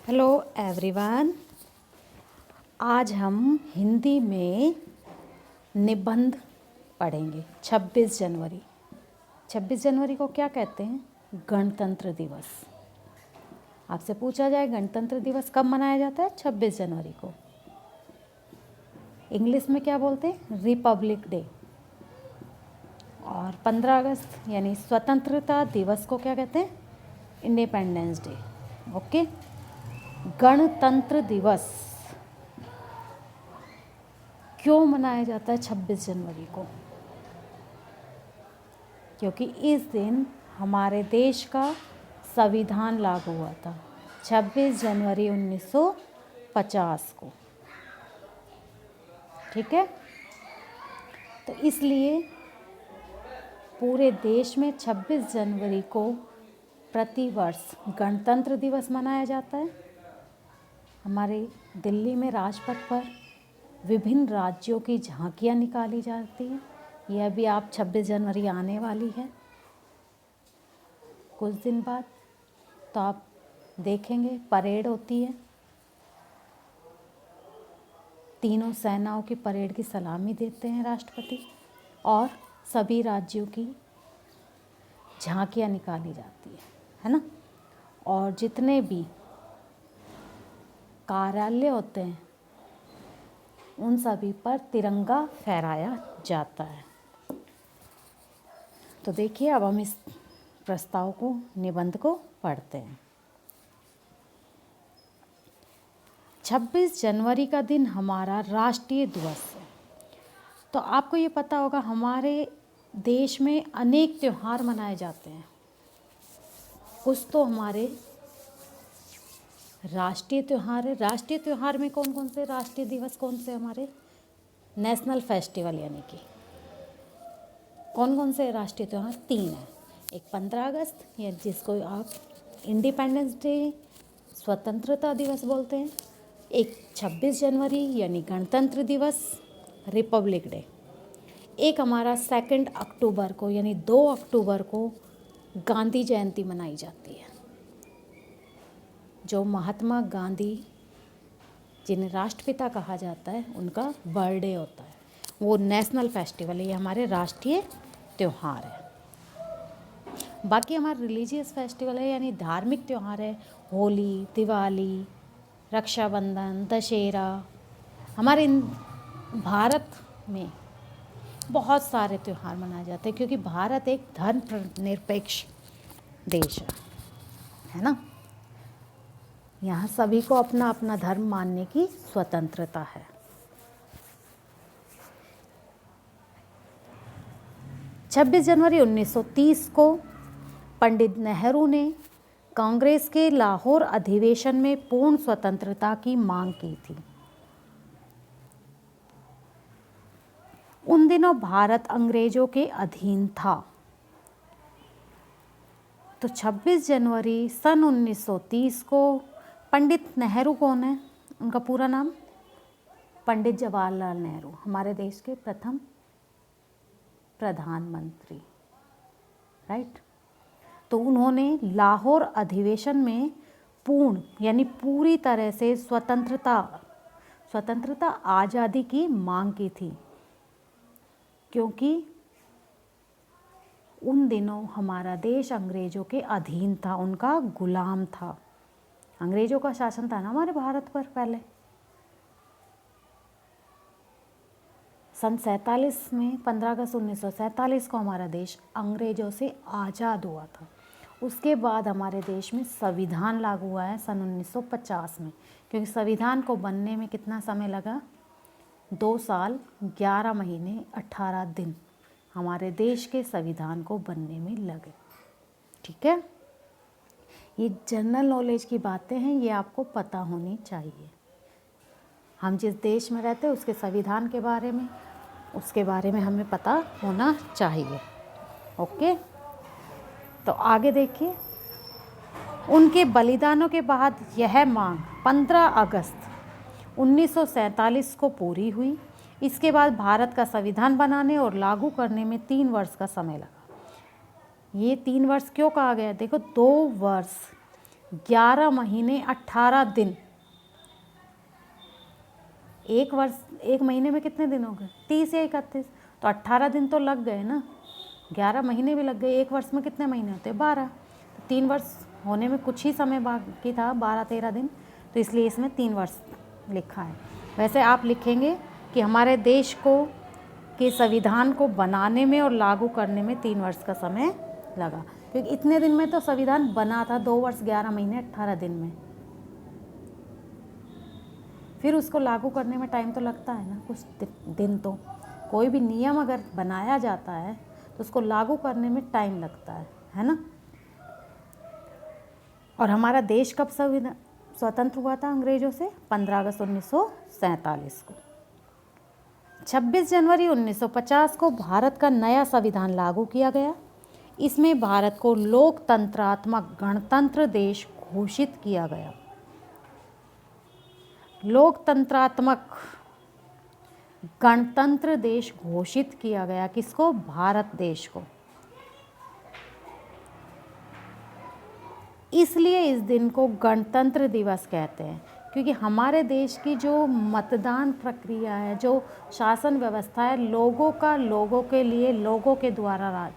Hello everyone. आज हम हिंदी में निबंध पढ़ेंगे। 26 जनवरी। 26 जनवरी को क्या कहते हैं? गणतंत्र दिवस। आपसे पूछा जाए गणतंत्र दिवस कब मनाया जाता है? 26 जनवरी को। इंग्लिश में क्या बोलते हैं? Republic day. और 15 अगस्त यानी स्वतंत्रता दिवस को क्या कहते हैं? Independence day. ओके। गणतंत्र दिवस क्यों मनाया जाता है 26 जनवरी को? क्योंकि इस दिन हमारे देश का संविधान लागू हुआ था 26 जनवरी 1950 को। ठीक है, तो इसलिए पूरे देश में 26 जनवरी को प्रतिवर्ष गणतंत्र दिवस मनाया जाता है। हमारे दिल्ली में राजपथ पर विभिन्न राज्यों की झांकियाँ निकाली जाती हैं। यह भी आप 26 जनवरी आने वाली है कुछ दिन बाद, तो आप देखेंगे परेड होती है। तीनों सेनाओं की परेड की सलामी देते हैं राष्ट्रपति और सभी राज्यों की झांकियाँ निकाली जाती है ना। और जितने भी कार्यालय होते हैं उन सभी पर तिरंगा फहराया जाता है। तो देखिए, अब हम इस प्रस्ताव को, निबंध को पढ़ते हैं। 26 जनवरी का दिन हमारा राष्ट्रीय दिवस है। तो आपको ये पता होगा हमारे देश में अनेक त्यौहार मनाए जाते हैं। कुछ तो हमारे राष्ट्रीय त्यौहार है। राष्ट्रीय त्यौहार में कौन कौन से राष्ट्रीय दिवस, कौन से हमारे नेशनल फेस्टिवल, यानी कि कौन कौन से राष्ट्रीय त्यौहार? 3 हैं। एक 15 अगस्त या जिसको आप इंडिपेंडेंस डे, स्वतंत्रता दिवस बोलते हैं। एक 26 जनवरी यानी गणतंत्र दिवस, रिपब्लिक डे। एक हमारा 2 अक्टूबर को यानी 2 अक्टूबर को गांधी जयंती मनाई जाती है, जो महात्मा गांधी, जिन्हें राष्ट्रपिता कहा जाता है, उनका बर्थडे होता है। वो नेशनल फेस्टिवल है, ये हमारे राष्ट्रीय त्यौहार है। बाकी हमारे रिलीजियस फेस्टिवल है, यानी धार्मिक त्यौहार है। होली, दिवाली, रक्षाबंधन, दशहरा। हमारे भारत में बहुत सारे त्यौहार मनाए जाते हैं क्योंकि भारत एक धर्मनिरपेक्ष देश है ना। यहाँ सभी को अपना अपना धर्म मानने की स्वतंत्रता है। 26 जनवरी 1930 को पंडित नेहरू ने कांग्रेस के लाहौर अधिवेशन में पूर्ण स्वतंत्रता की मांग की थी। उन दिनों भारत अंग्रेजों के अधीन था। तो 26 जनवरी सन 1930 को पंडित नेहरू कौन है? उनका पूरा नाम पंडित जवाहरलाल नेहरू, हमारे देश के प्रथम प्रधानमंत्री, राइट। तो उन्होंने लाहौर अधिवेशन में पूर्ण यानी पूरी तरह से स्वतंत्रता आज़ादी की मांग की थी, क्योंकि उन दिनों हमारा देश अंग्रेज़ों के अधीन था, उनका गुलाम था। अंग्रेज़ों का शासन था ना हमारे भारत पर पहले। सन 47 में 15 अगस्त 1947 को हमारा देश अंग्रेज़ों से आज़ाद हुआ था। उसके बाद हमारे देश में संविधान लागू हुआ है सन 1950 में, क्योंकि संविधान को बनने में कितना समय लगा? 2 साल 11 महीने 18 दिन हमारे देश के संविधान को बनने में लगे। ठीक है, ये जनरल नॉलेज की बातें हैं, ये आपको पता होनी चाहिए। हम जिस देश में रहते हैं उसके संविधान के बारे में, उसके बारे में हमें पता होना चाहिए। ओके, तो आगे देखिए। उनके बलिदानों के बाद यह मांग 15 अगस्त 1947 को पूरी हुई। इसके बाद भारत का संविधान बनाने और लागू करने में 3 वर्ष का समय लगा। ये 3 वर्ष क्यों कहा गया? देखो, 2 वर्ष 11 महीने 18 दिन। एक वर्ष, एक महीने में कितने दिन हो गए? 30 या 31, तो 18 दिन तो लग गए ना, 11 महीने भी लग गए। एक वर्ष में कितने महीने होते हैं? 12। तो 3 वर्ष होने में कुछ ही समय बाकी था, 12-13 दिन, तो इसलिए इसमें 3 वर्ष लिखा है। वैसे आप लिखेंगे कि हमारे देश को के संविधान को बनाने में और लागू करने में 3 वर्ष का समय लगा, क्योंकि इतने दिन में तो संविधान बना था, 2 वर्ष 11 महीने 18 दिन में। फिर उसको लागू करने में टाइम तो लगता है ना, कुछ दिन तो। कोई भी नियम अगर बनाया जाता है तो उसको लागू करने में टाइम लगता है ना। और हमारा देश कब स्वतंत्र हुआ था अंग्रेजों से? 15 अगस्त 1947 को। 26 जनवरी 1950 को भारत का नया संविधान लागू किया गया। इसमें भारत को लोकतंत्रात्मक गणतंत्र देश घोषित किया गया। लोकतंत्रात्मक गणतंत्र देश घोषित किया गया। किसको? भारत देश को। इसलिए इस दिन को गणतंत्र दिवस कहते हैं, क्योंकि हमारे देश की जो मतदान प्रक्रिया है, जो शासन व्यवस्था है, लोगों का, लोगों के लिए, लोगों के द्वारा राज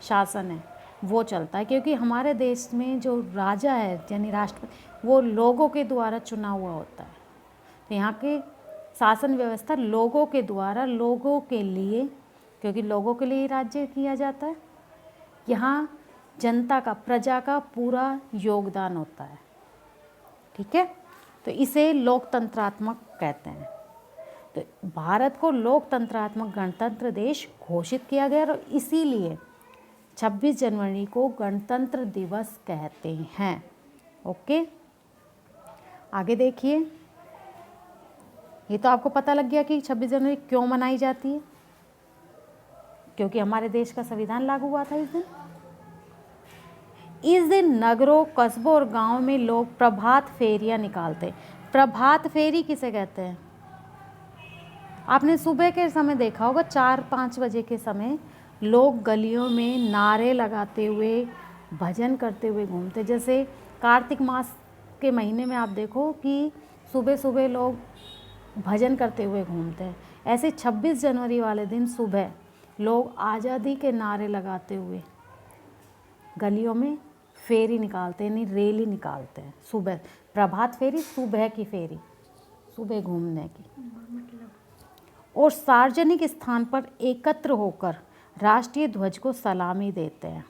शासन है, वो चलता है। क्योंकि हमारे देश में जो राजा है यानी राष्ट्रपति, वो लोगों के द्वारा चुना हुआ होता है। तो यहाँ की शासन व्यवस्था लोगों के द्वारा, लोगों के लिए, क्योंकि लोगों के लिए ही राज्य किया जाता है। यहाँ जनता का, प्रजा का पूरा योगदान होता है। ठीक है, तो इसे लोकतंत्रात्मक कहते हैं। तो भारत को लोकतंत्रात्मक गणतंत्र देश घोषित किया गया और इसीलिए 26 जनवरी को गणतंत्र दिवस कहते हैं। ओके, आगे देखिए। ये तो आपको पता लग गया कि 26 जनवरी क्यों मनाई जाती है, क्योंकि हमारे देश का संविधान लागू हुआ था इस दिन। इस दिन नगरों, कस्बों और गांवों में लोग प्रभात फेरियां निकालते हैं। प्रभात फेरी किसे कहते हैं? आपने सुबह के समय देखा होगा, 4-5 बजे के समय लोग गलियों में नारे लगाते हुए, भजन करते हुए घूमते। जैसे कार्तिक मास के महीने में आप देखो कि सुबह सुबह लोग भजन करते हुए घूमते हैं। ऐसे 26 जनवरी वाले दिन सुबह लोग आज़ादी के नारे लगाते हुए गलियों में फेरी निकालते हैं, यानी रैली निकालते हैं। सुबह प्रभात फेरी, सुबह की फेरी, सुबह घूमने की। और सार्वजनिक स्थान पर एकत्र होकर राष्ट्रीय ध्वज को सलामी देते हैं।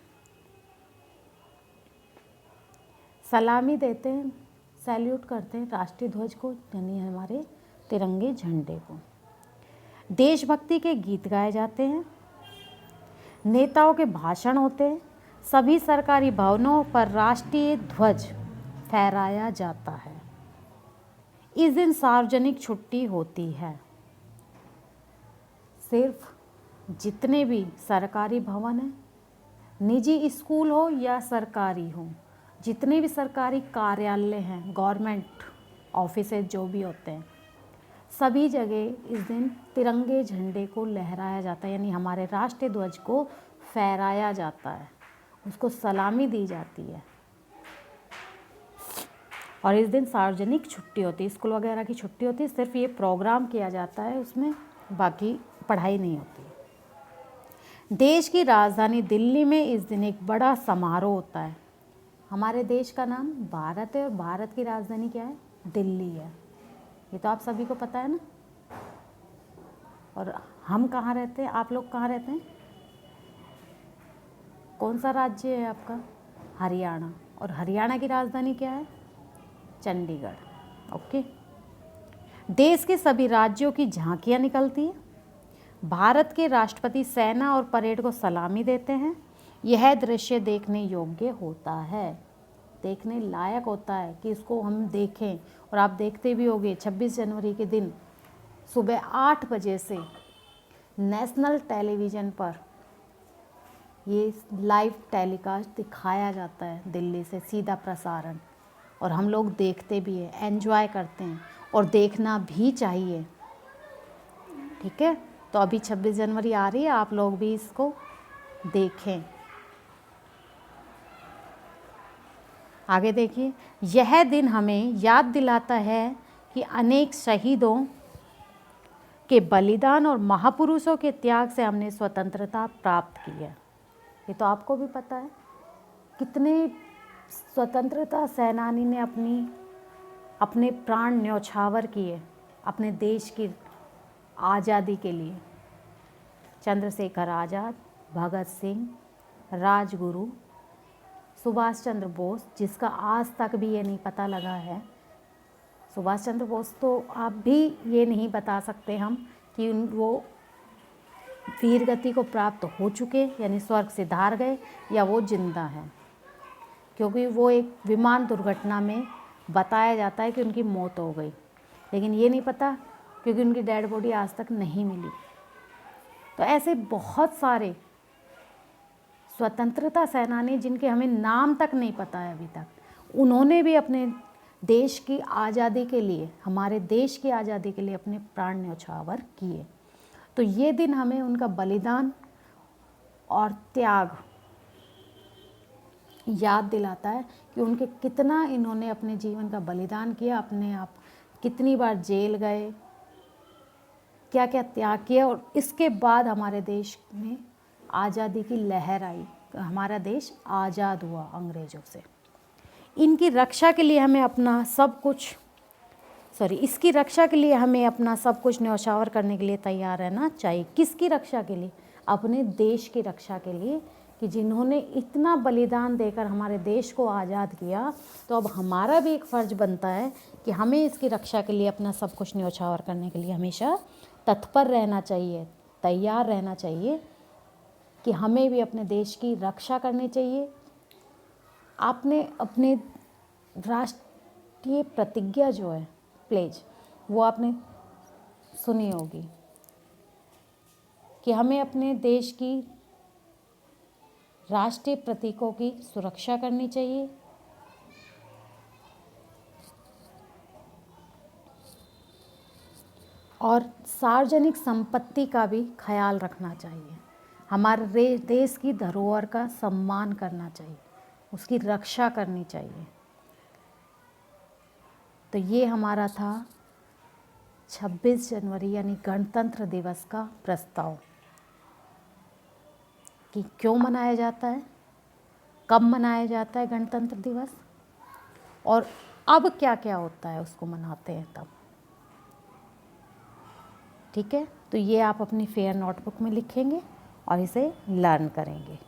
सलामी देते हैं, सैल्यूट करते हैं राष्ट्रीय ध्वज को, यानी हमारे तिरंगे झंडे को। देशभक्ति के गीत गाए जाते हैं, नेताओं के भाषण होते हैं, सभी सरकारी भवनों पर राष्ट्रीय ध्वज फहराया जाता है। इस दिन सार्वजनिक छुट्टी होती है। सिर्फ जितने भी सरकारी भवन हैं, निजी स्कूल हो या सरकारी हो, जितने भी सरकारी कार्यालय हैं, गवर्नमेंट ऑफिसेज जो भी होते हैं, सभी जगह इस दिन तिरंगे झंडे को लहराया जाता है, यानी हमारे राष्ट्रीय ध्वज को फहराया जाता है, उसको सलामी दी जाती है। और इस दिन सार्वजनिक छुट्टी होती है, स्कूल वगैरह की छुट्टी होती है, सिर्फ ये प्रोग्राम किया जाता है उसमें, बाकी पढ़ाई नहीं होती। देश की राजधानी दिल्ली में इस दिन एक बड़ा समारोह होता है। हमारे देश का नाम भारत है और भारत की राजधानी क्या है? दिल्ली है। ये तो आप सभी को पता है ना। और हम कहाँ रहते हैं? आप लोग कहाँ रहते हैं? कौन सा राज्य है आपका? हरियाणा। और हरियाणा की राजधानी क्या है? चंडीगढ़। ओके। देश के सभी राज्यों की झांकियाँ निकलती हैं। भारत के राष्ट्रपति सेना और परेड को सलामी देते हैं। यह दृश्य देखने योग्य होता है, देखने लायक होता है कि इसको हम देखें। और आप देखते भी होंगे 26 जनवरी के दिन सुबह 8 बजे से नेशनल टेलीविज़न पर ये लाइव टेलीकास्ट दिखाया जाता है, दिल्ली से सीधा प्रसारण, और हम लोग देखते भी हैं, एंजॉय करते हैं और देखना भी चाहिए। ठीक है, तो अभी 26 जनवरी आ रही है, आप लोग भी इसको देखें। आगे देखिए, यह दिन हमें याद दिलाता है कि अनेक शहीदों के बलिदान और महापुरुषों के त्याग से हमने स्वतंत्रता प्राप्त की है। ये तो आपको भी पता है, कितने स्वतंत्रता सेनानी ने अपने प्राण न्यौछावर किए अपने देश की आज़ादी के लिए। चंद्रशेखर आज़ाद, भगत सिंह, राजगुरु, सुभाष चंद्र बोस, जिसका आज तक भी ये नहीं पता लगा है, सुभाष चंद्र बोस तो आप भी ये नहीं बता सकते हम कि वो वीर गति को प्राप्त हो चुके यानी स्वर्ग से धार गए या वो जिंदा हैं, क्योंकि वो एक विमान दुर्घटना में बताया जाता है कि उनकी मौत हो गई, लेकिन ये नहीं पता क्योंकि उनकी डेड बॉडी आज तक नहीं मिली। तो ऐसे बहुत सारे स्वतंत्रता सेनानी जिनके हमें नाम तक नहीं पता है अभी तक, उन्होंने भी अपने देश की आज़ादी के लिए, हमारे देश की आज़ादी के लिए अपने प्राण न्यौछावर किए। तो ये दिन हमें उनका बलिदान और त्याग याद दिलाता है कि उनके कितना इन्होंने अपने जीवन का बलिदान किया, अपने आप कितनी बार जेल गए, क्या क्या त्याग किया, और इसके बाद हमारे देश में आज़ादी की लहर आई, हमारा देश आज़ाद हुआ अंग्रेज़ों से। इनकी रक्षा के लिए हमें अपना सब कुछ इसकी रक्षा के लिए हमें अपना सब कुछ न्यौछावर करने के लिए तैयार रहना चाहिए। किसकी रक्षा के लिए? अपने देश की रक्षा के लिए, कि जिन्होंने इतना बलिदान देकर हमारे देश को आज़ाद किया, तो अब हमारा भी एक फ़र्ज़ बनता है कि हमें इसकी रक्षा के लिए अपना सब कुछ न्यौछावर करने के लिए हमेशा तत्पर रहना चाहिए, तैयार रहना चाहिए कि हमें भी अपने देश की रक्षा करनी चाहिए। आपने अपने राष्ट्रीय प्रतिज्ञा जो है, प्लेज, वो आपने सुनी होगी कि हमें अपने देश की राष्ट्रीय प्रतीकों की सुरक्षा करनी चाहिए, और सार्वजनिक संपत्ति का भी ख्याल रखना चाहिए। हमारे देश की धरोहर का सम्मान करना चाहिए, उसकी रक्षा करनी चाहिए। तो ये हमारा था 26 जनवरी यानी गणतंत्र दिवस का प्रस्ताव, कि क्यों मनाया जाता है, कब मनाया जाता है गणतंत्र दिवस, और अब क्या क्या होता है उसको मनाते हैं तब। ठीक है, तो ये आप अपनी फेयर नोटबुक में लिखेंगे और इसे लर्न करेंगे।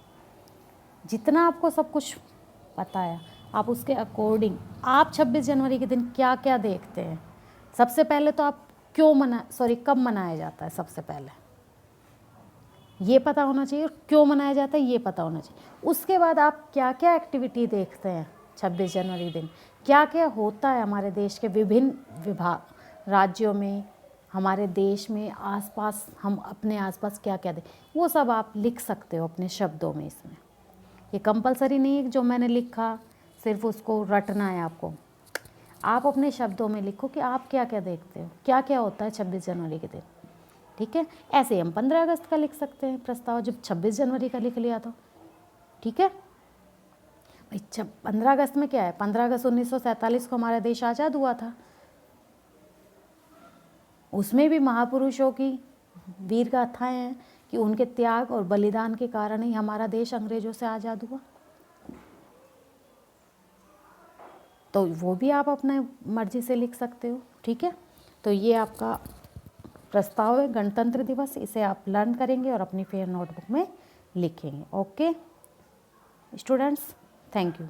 जितना आपको सब कुछ पता है, आप उसके अकॉर्डिंग आप 26 जनवरी के दिन क्या क्या देखते हैं। सबसे पहले तो आप कब मनाया जाता है, सबसे पहले ये पता होना चाहिए, और क्यों मनाया जाता है ये पता होना चाहिए। उसके बाद आप क्या क्या एक्टिविटी देखते हैं 26 जनवरी दिन, क्या क्या होता है हमारे देश के विभिन्न राज्यों में, हमारे देश में आसपास, हम अपने आसपास क्या क्या वो सब आप लिख सकते हो अपने शब्दों में। इसमें ये कंपलसरी नहीं है कि जो मैंने लिखा सिर्फ उसको रटना है आपको। आप अपने शब्दों में लिखो कि आप क्या क्या देखते हो, क्या क्या होता है 26 जनवरी के दिन। ठीक है, ऐसे हम 15 अगस्त का लिख सकते हैं प्रस्ताव, जब 26 जनवरी का लिख लिया तो। ठीक है भाई, 15 अगस्त में क्या है, 15 अगस्त 1947 को हमारा देश आज़ाद हुआ था। उसमें भी महापुरुषों की वीर गाथाएं हैं कि उनके त्याग और बलिदान के कारण ही हमारा देश अंग्रेजों से आज़ाद हुआ। तो वो भी आप अपने मर्जी से लिख सकते हो। ठीक है, तो ये आपका प्रस्ताव है गणतंत्र दिवस, इसे आप लर्न करेंगे और अपनी फेयर नोटबुक में लिखेंगे। Okay students, thank you.